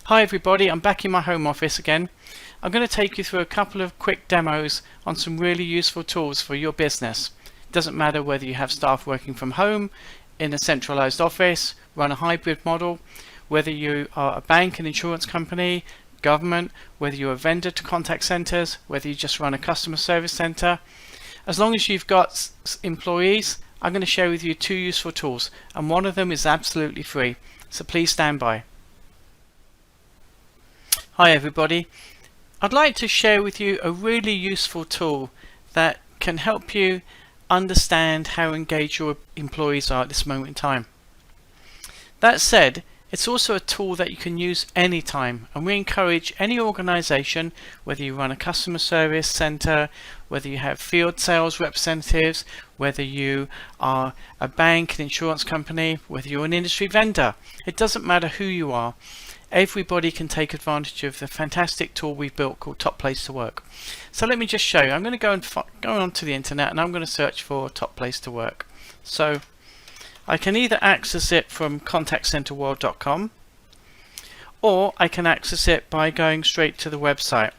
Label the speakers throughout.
Speaker 1: Hi everybody, I'm back in my home office again. I'm going to take you through a couple of quick demos on some really useful tools for your business. It doesn't matter whether you have staff working from home, in a centralized office, run a hybrid model, whether you are a bank, an insurance company, government, whether you're a vendor to contact centers, whether you just run a customer service center. As long as you've got employees, I'm going to share with you two useful tools, and one of them is absolutely free, so please stand by. Hi everybody, I'd like to share with you a really useful tool that can help you understand how engaged your employees are at this moment in time. That said, it's also a tool that you can use anytime, and we encourage any organization, whether you run a customer service center, whether you have field sales representatives, whether you are a bank, an insurance company, whether you're an industry vendor, it doesn't matter who you are. Everybody can take advantage of the fantastic tool we've built called Top Place to Work. So let me just show you. I'm going to go onto the internet and I'm going to search for Top Place to Work. So I can either access it from contactcenterworld.com or I can access it by going straight to the website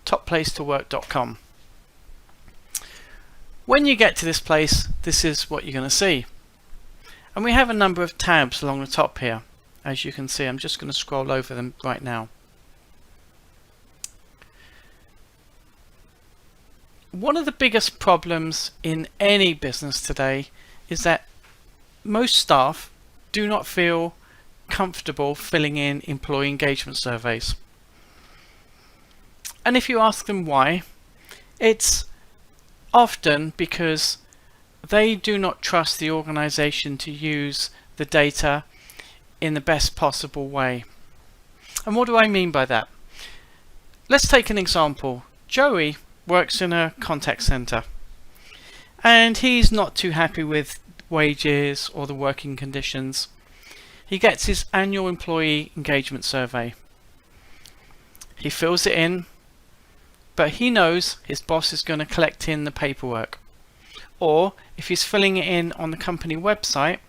Speaker 1: topplacetowork.com. When you get to this place, this is what you're going to see. And we have a number of tabs along the top here. As you can see, I'm just going to scroll over them right now. One of the biggest problems in any business today is that most staff do not feel comfortable filling in employee engagement surveys. And if you ask them why, it's often because they do not trust the organization to use the data in the best possible way. And what do I mean by that? Let's take an example. Joey works in a contact center and he's not too happy with wages or the working conditions. He gets his annual employee engagement survey. He fills it in, but he knows his boss is going to collect in the paperwork. Or if he's filling it in on the company website,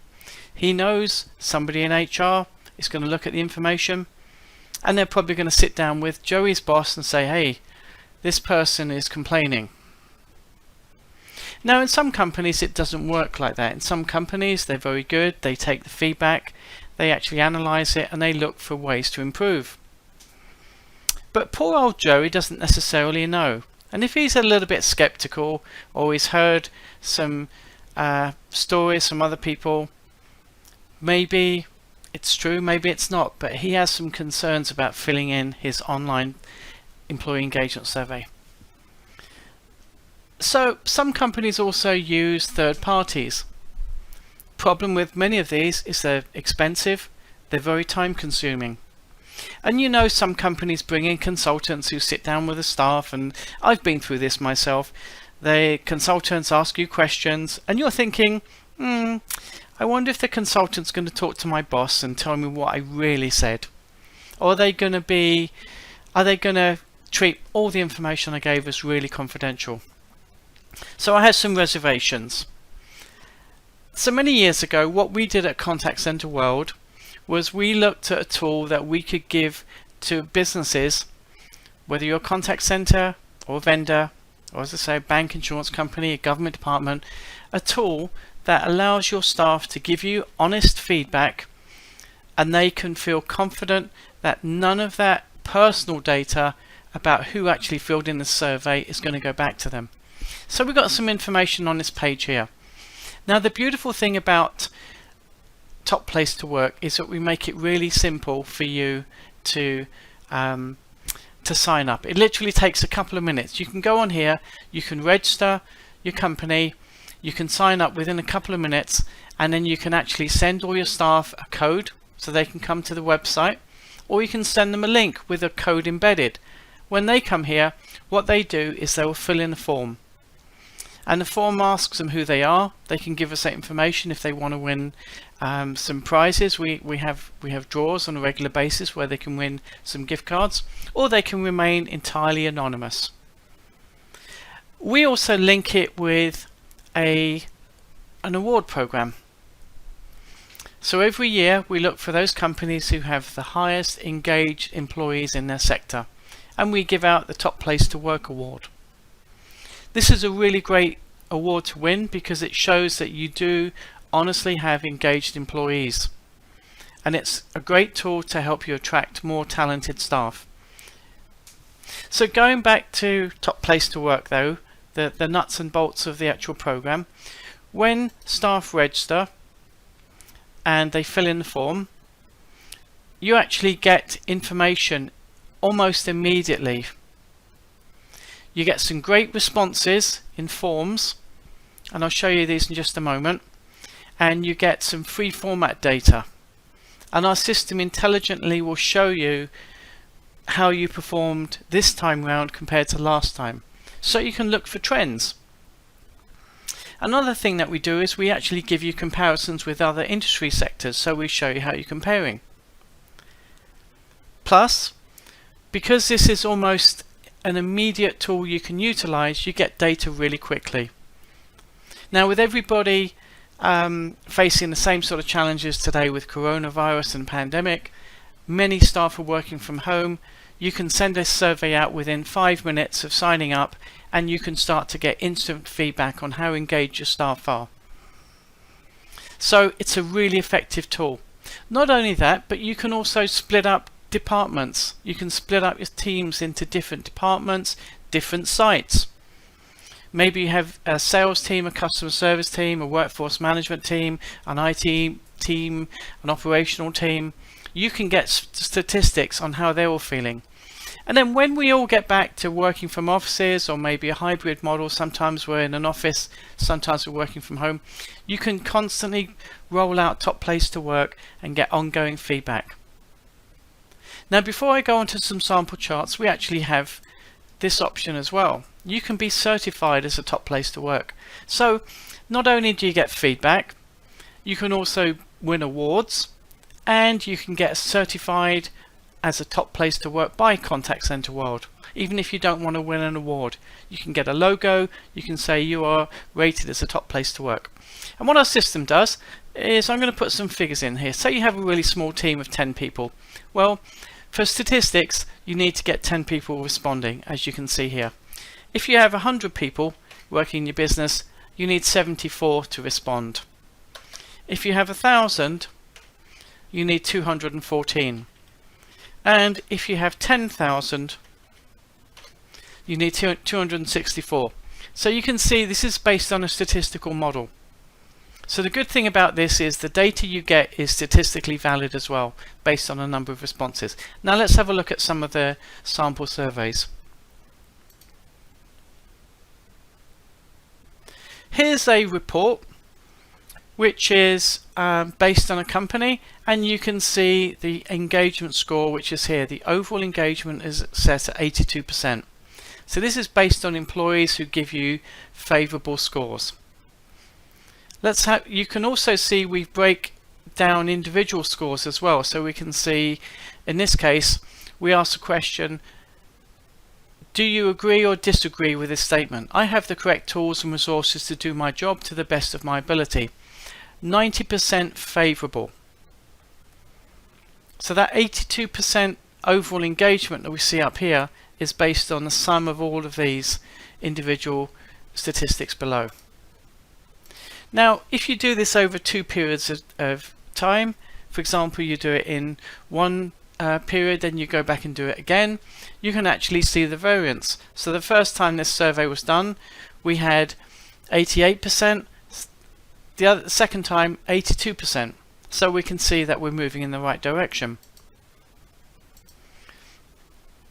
Speaker 1: he knows somebody in HR is going to look at the information and they're probably going to sit down with Joey's boss and say, hey, this person is complaining. Now in some companies it doesn't work like that. In some companies they're very good, they take the feedback, they actually analyze it and they look for ways to improve. But poor old Joey doesn't necessarily know. And if he's a little bit skeptical or he's heard some stories from other people, maybe it's true, maybe it's not, but he has some concerns about filling in his online employee engagement survey. So some companies also use third parties. Problem with many of these is they're expensive, they're very time consuming. And you know, some companies bring in consultants who sit down with the staff, and I've been through this myself. The consultants ask you questions and you're thinking, I wonder if the consultant's going to talk to my boss and tell me what I really said. Or are they going to treat all the information I gave as really confidential? So I had some reservations. So many years ago, what we did at Contact Center World was we looked at a tool that we could give to businesses, whether you're a contact center or a vendor, or as I say, a bank, insurance company, a government department, a tool that allows your staff to give you honest feedback and they can feel confident that none of that personal data about who actually filled in the survey is going to go back to them. So we've got some information on this page here. Now the beautiful thing about Top Place to Work is that we make it really simple for you to sign up. It literally takes a couple of minutes. You can go on here, you can register your company, you can sign up within a couple of minutes, and then you can actually send all your staff a code so they can come to the website, or you can send them a link with a code embedded. When they come here, what they do is they will fill in a form. And the form asks them who they are. They can give us that information if they want to win some prizes. We have draws on a regular basis where they can win some gift cards, or they can remain entirely anonymous. We also link it with an award program. So every year we look for those companies who have the highest engaged employees in their sector, and we give out the Top Place to Work award. This is a really great award to win because it shows that you do honestly have engaged employees, and it's a great tool to help you attract more talented staff. So going back to Top Place to Work though, the nuts and bolts of the actual program, when staff register and they fill in the form, you actually get information almost immediately. You get some great responses in forms, and I'll show you these in just a moment, and you get some free format data, and our system intelligently will show you how you performed this time round compared to last time, so you can look for trends. Another thing that we do is we actually give you comparisons with other industry sectors, so we show you how you're comparing. Plus, because this is almost an immediate tool you can utilize, you get data really quickly. Now, with everybody facing the same sort of challenges today with coronavirus and pandemic, many staff are working from home. You can send a survey out within 5 minutes of signing up, and you can start to get instant feedback on how engaged your staff are. So it's a really effective tool. Not only that, but you can also split up departments. You can split up your teams into different departments, different sites. Maybe you have a sales team, a customer service team, a workforce management team, an IT team, an operational team. You can get statistics on how they're all feeling. And then when we all get back to working from offices, or maybe a hybrid model, sometimes we're in an office, sometimes we're working from home, you can constantly roll out Top Place to Work and get ongoing feedback. Now, before I go on to some sample charts, we actually have this option as well. You can be certified as a Top Place to Work. So not only do you get feedback, you can also win awards, and you can get certified as a Top Place to Work by Contact Center World. Even if you don't want to win an award, you can get a logo, you can say you are rated as a Top Place to Work. And what our system does is, I'm going to put some figures in here. Say you have a really small team of 10 people. Well, for statistics, you need to get 10 people responding, as you can see here. If you have 100 people working in your business, you need 74 to respond. If you have 1,000, you need 214. And if you have 10,000, you need 264. So you can see this is based on a statistical model. So the good thing about this is the data you get is statistically valid as well, based on a number of responses. Now let's have a look at some of the sample surveys. Here's a report which is based on a company, and you can see the engagement score, which is here. The overall engagement is set at 82%. So this is based on employees who give you favorable scores. You can also see we break down individual scores as well. So we can see, in this case, we ask the question, do you agree or disagree with this statement? I have the correct tools and resources to do my job to the best of my ability. 90% favorable. So that 82% overall engagement that we see up here is based on the sum of all of these individual statistics below. Now, if you do this over 2 periods of time, for example, you do it in one period, then you go back and do it again, you can actually see the variance. So the first time this survey was done, we had 88%. The second time, 82%. So we can see that we're moving in the right direction.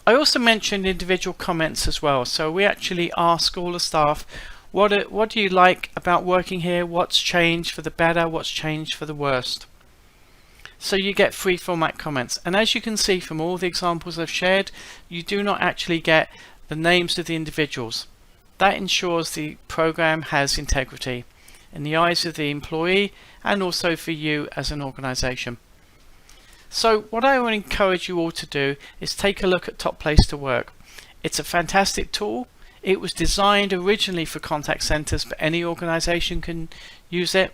Speaker 1: I also mentioned individual comments as well. So we actually ask all the staff, what do you like about working here? What's changed for the better? What's changed for the worst? So you get free format comments. And as you can see from all the examples I've shared, you do not actually get the names of the individuals. That ensures the program has integrity in the eyes of the employee, and also for you as an organization. So what I would encourage you all to do is take a look at Top Place to Work. It's a fantastic tool. It was designed originally for contact centers, but any organization can use it.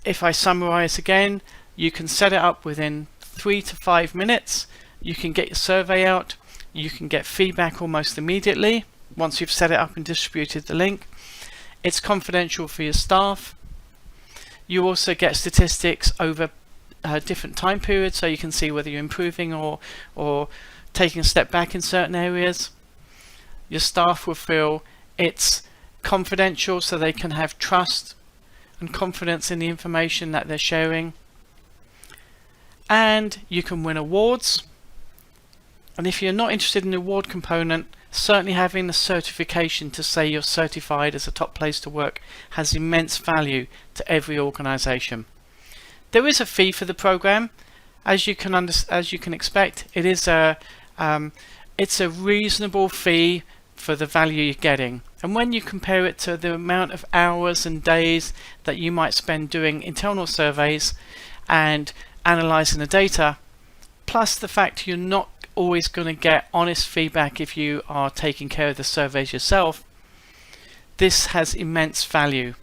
Speaker 1: if I summarize again, you can set it up within 3 to 5 minutes. You can get your survey out. You can get feedback almost immediately once you've set it up and distributed the link. It's confidential for your staff. You also get statistics over different time periods, so you can see whether you're improving or taking a step back in certain areas. Your staff will feel it's confidential, so they can have trust and confidence in the information that they're sharing. And you can win awards. And if you're not interested in the award component, certainly having the certification to say you're certified as a top place to work has immense value to every organization. There is a fee for the program, as you can expect. It is it's a reasonable fee for the value you're getting. And when you compare it to the amount of hours and days that you might spend doing internal surveys and analyzing the data, plus the fact you're not always going to get honest feedback if you are taking care of the surveys yourself, this has immense value.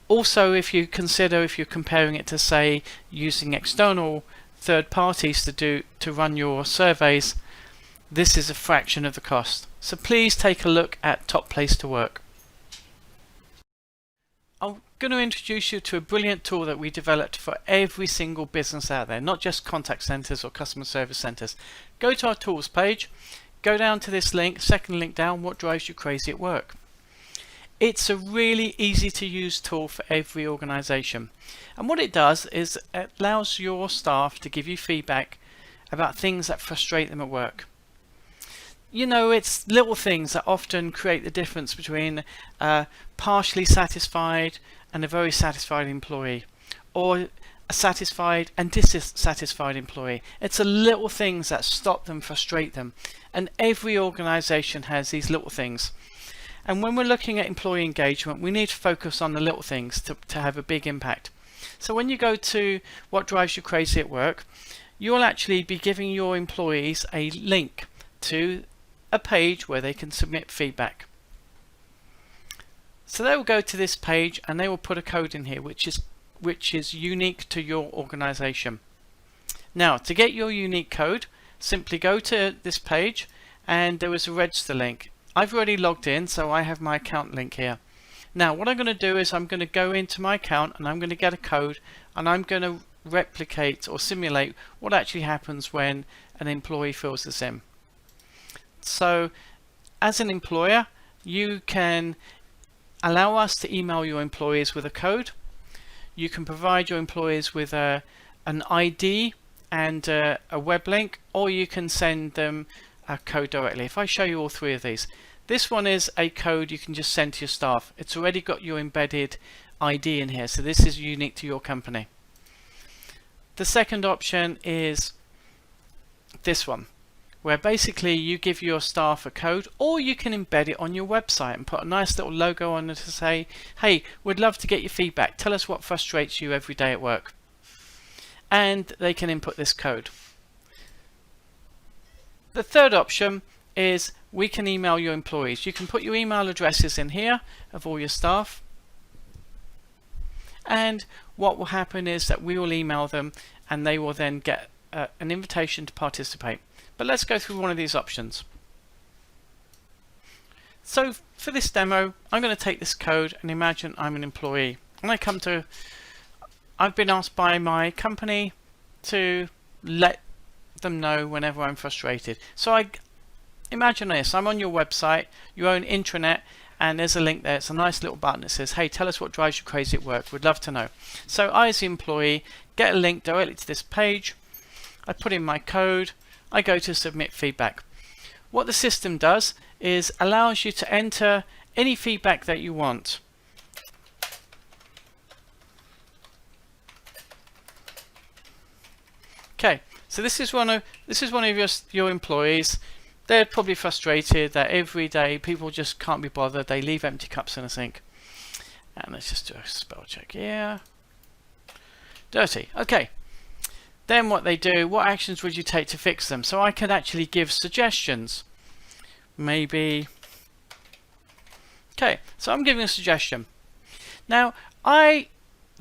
Speaker 1: Also, if you're comparing it to, say, using external third parties to run your surveys, this is a fraction of the cost. So please take a look at Top Place to Work. I'm going to introduce you to a brilliant tool that we developed for every single business out there, not just contact centers or customer service centers. Go to our tools page, go down to this link, second link down, what drives you crazy at work. It's a really easy to use tool for every organization. And what it does is it allows your staff to give you feedback about things that frustrate them at work. You know, it's little things that often create the difference between a partially satisfied and a very satisfied employee, or a satisfied and dissatisfied employee. It's the little things that stop them, frustrate them. And every organization has these little things. And when we're looking at employee engagement, we need to focus on the little things to have a big impact. So when you go to what drives you crazy at work, you'll actually be giving your employees a link to a page where they can submit feedback. So they will go to this page and they will put a code in here which is unique to your organization. Now, to get your unique code, simply go to this page and there is a register link. I've already logged in, so I have my account link here. Now what I'm going to do is I'm going to go into my account and I'm going to get a code, and I'm going to replicate or simulate what actually happens when an employee fills this in. So as an employer, you can allow us to email your employees with a code. You can provide your employees with an ID and a web link, or you can send them a code directly. If I show you all three of these, this one is a code you can just send to your staff. It's already got your embedded ID in here, so this is unique to your company. The second option is this one, where basically you give your staff a code, or you can embed it on your website and put a nice little logo on it to say, hey, we'd love to get your feedback. Tell us what frustrates you every day at work. And they can input this code. The third option is we can email your employees. You can put your email addresses in here of all your staff. And what will happen is that we will email them and they will then get an invitation to participate. But let's go through one of these options. So for this demo, I'm going to take this code and imagine I'm an employee. And I've been asked by my company to let them know whenever I'm frustrated. So I imagine this, I'm on your website, your own intranet, and there's a link there. It's a nice little button that says, hey, tell us what drives you crazy at work. We'd love to know. So I, as the employee, get a link directly to this page. I put in my code. I go to submit feedback. What the system does is allows you to enter any feedback that you want. Okay, so this is one of your employees. They're probably frustrated that every day people just can't be bothered. They leave empty cups in a sink. And let's just do a spell check here. Dirty. Okay. Then what they do, what actions would you take to fix them? So I could actually give suggestions. Maybe. Okay, so I'm giving a suggestion. Now,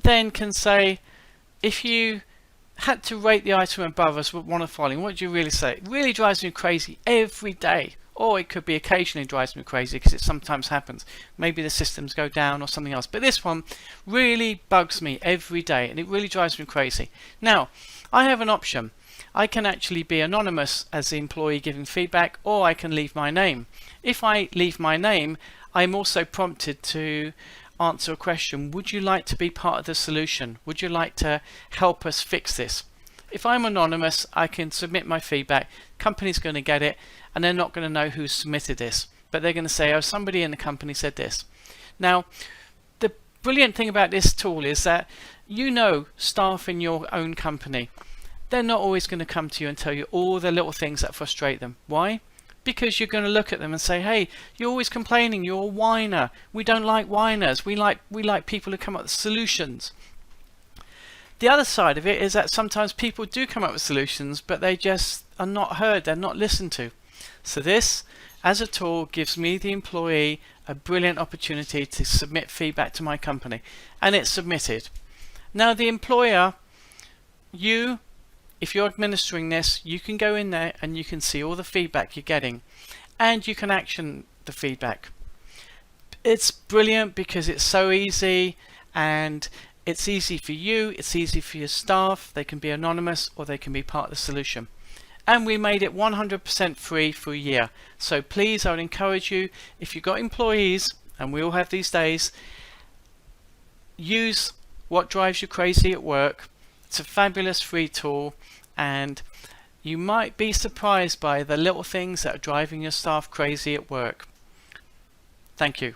Speaker 1: then can say, if you had to rate the item above us with one of the following, what would you really say? It really drives me crazy every day. Or it could be occasionally drives me crazy because it sometimes happens. Maybe the systems go down or something else. But this one really bugs me every day and it really drives me crazy. Now, I have an option. I can actually be anonymous as the employee giving feedback, or I can leave my name. If I leave my name, I'm also prompted to answer a question. Would you like to be part of the solution? Would you like to help us fix this? If I'm anonymous, I can submit my feedback. Company's going to get it, and they're not going to know who submitted this, but they're going to say, oh, somebody in the company said this. Now, the brilliant thing about this tool is that staff in your own company, they're not always going to come to you and tell you all the little things that frustrate them. Why? Because you're going to look at them and say, hey, you're always complaining, you're a whiner. We don't like whiners. We like people who come up with solutions. The other side of it is that sometimes people do come up with solutions, but they just are not heard, they're not listened to. So this, as a tool, gives me, the employee, a brilliant opportunity to submit feedback to my company. And it's submitted. Now the employer, if you're administering this, you can go in there and you can see all the feedback you're getting. And you can action the feedback. It's brilliant because it's so easy, and it's easy for you, it's easy for your staff. They can be anonymous or they can be part of the solution. And we made it 100% free for a year. So please, I would encourage you, if you've got employees, and we all have these days, use What Drives You Crazy at Work. It's a fabulous free tool, and you might be surprised by the little things that are driving your staff crazy at work. Thank you.